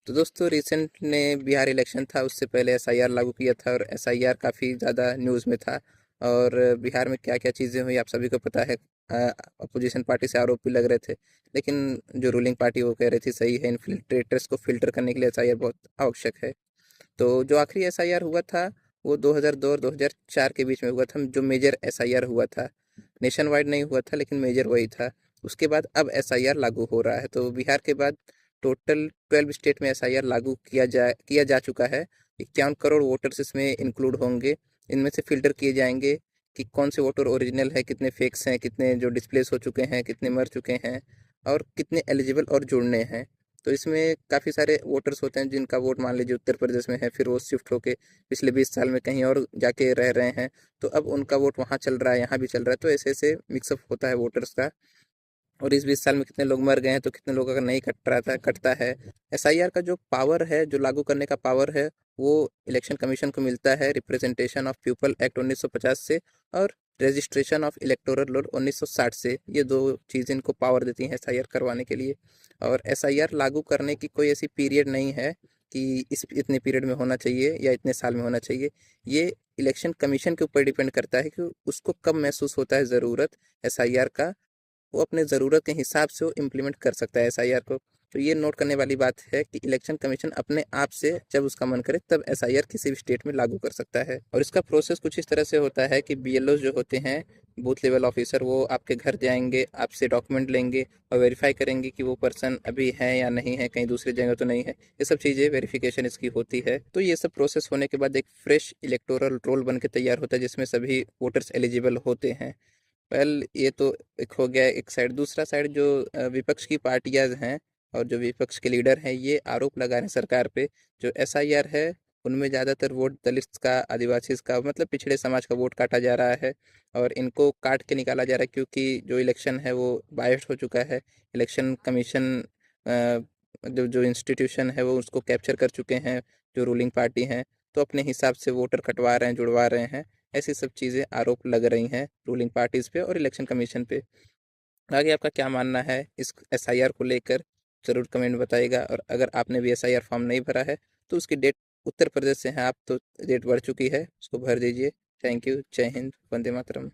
तो दोस्तों रिसेंट में बिहार इलेक्शन था, उससे पहले एसआईआर लागू किया था और एसआईआर काफ़ी ज़्यादा न्यूज़ में था। और बिहार में क्या क्या चीज़ें हुई आप सभी को पता है। अपोजिशन पार्टी से आरोप भी लग रहे थे, लेकिन जो रूलिंग पार्टी वो कह रही थी सही है, इन्फिल्ट्रेटर्स को फिल्टर करने के लिए एसआईआर बहुत आवश्यक है। तो जो आखिरी एसआईआर हुआ था वो 2002 और 2004 के बीच में हुआ था, जो मेजर एसआईआर हुआ था। नेशन वाइड नहीं हुआ था, लेकिन मेजर वही था। उसके बाद अब एसआईआर लागू हो रहा है, तो बिहार के बाद टोटल 12 स्टेट में एसआईआर लागू किया जा चुका है। 51 करोड़ वोटर्स इसमें इंक्लूड होंगे। इनमें से फिल्टर किए जाएंगे कि कौन से वोटर ओरिजिनल है, कितने फेक्स हैं, कितने जो डिस्प्लेस हो चुके हैं, कितने मर चुके हैं, और कितने एलिजिबल और जुड़ने हैं। तो इसमें काफ़ी सारे वोटर्स होते हैं जिनका वोट मान लीजिए उत्तर प्रदेश में है, फिर वो शिफ्ट होके पिछले 20 साल में कहीं और जाके रह रहे हैं। तो अब उनका वोट वहाँ चल रहा है, यहाँ भी चल रहा है, तो ऐसे ऐसे मिक्सअप होता है वोटर्स का। और इस 20 साल में कितने लोग मर गए हैं, तो कितने लोगों का नहीं कट रहा था, कटता है। एसआईआर का जो पावर है, जो लागू करने का पावर है, वो इलेक्शन कमीशन को मिलता है रिप्रेजेंटेशन ऑफ पीपल एक्ट 1950 से, और रजिस्ट्रेशन ऑफ इलेक्टोरल रोल 1960 से। ये दो चीज़ इनको पावर देती हैं एसआईआर करवाने के लिए। और एसआईआर लागू करने की कोई ऐसी पीरियड नहीं है कि इस इतने पीरियड में होना चाहिए या इतने साल में होना चाहिए। ये इलेक्शन कमीशन के ऊपर डिपेंड करता है कि उसको कब महसूस होता है ज़रूरत एसआईआर का। वो अपने ज़रूरत के हिसाब से वो इम्प्लीमेंट कर सकता है एसआईआर को। तो ये नोट करने वाली बात है कि इलेक्शन कमीशन अपने आप से जब उसका मन करे तब एसआईआर किसी भी स्टेट में लागू कर सकता है। और इसका प्रोसेस कुछ इस तरह से होता है कि बीएलओ जो होते हैं, बूथ लेवल ऑफिसर, वो आपके घर जाएंगे, आपसे डॉक्यूमेंट लेंगे और वेरीफाई करेंगे कि वो पर्सन अभी है या नहीं है, कहीं दूसरी जगह तो नहीं है। ये सब चीज़ें वेरिफिकेशन इसकी होती है। तो ये सब प्रोसेस होने के बाद एक फ्रेश इलेक्टोरल रोल बन के तैयार होता है, जिसमें सभी वोटर्स एलिजिबल होते हैं। वेल ये तो एक हो गया एक साइड। दूसरा साइड जो विपक्ष की पार्टियां हैं और जो विपक्ष के लीडर हैं, ये आरोप लगा रहे हैं सरकार पे। जो एसआईआर है उनमें ज़्यादातर वोट दलित का, आदिवासी का, मतलब पिछड़े समाज का वोट काटा जा रहा है। और इनको काट के निकाला जा रहा है क्योंकि जो इलेक्शन है वो बायस्ड हो चुका है। इलेक्शन कमीशन जो जो इंस्टीट्यूशन है वो उसको कैप्चर कर चुके हैं जो रूलिंग पार्टी हैं। तो अपने हिसाब से वोटर कटवा रहे हैं, जुड़वा रहे हैं। ऐसी सब चीज़ें आरोप लग रही हैं रूलिंग पार्टीज़ पे और इलेक्शन कमीशन पे। आगे आपका क्या मानना है इस एसआईआर को लेकर, ज़रूर कमेंट बताइएगा। और अगर आपने भी एसआईआर फॉर्म नहीं भरा है तो उसकी डेट, उत्तर प्रदेश से हैं आप तो डेट बढ़ चुकी है, उसको भर दीजिए। Thank you. जय हिंद। वंदे मातरम।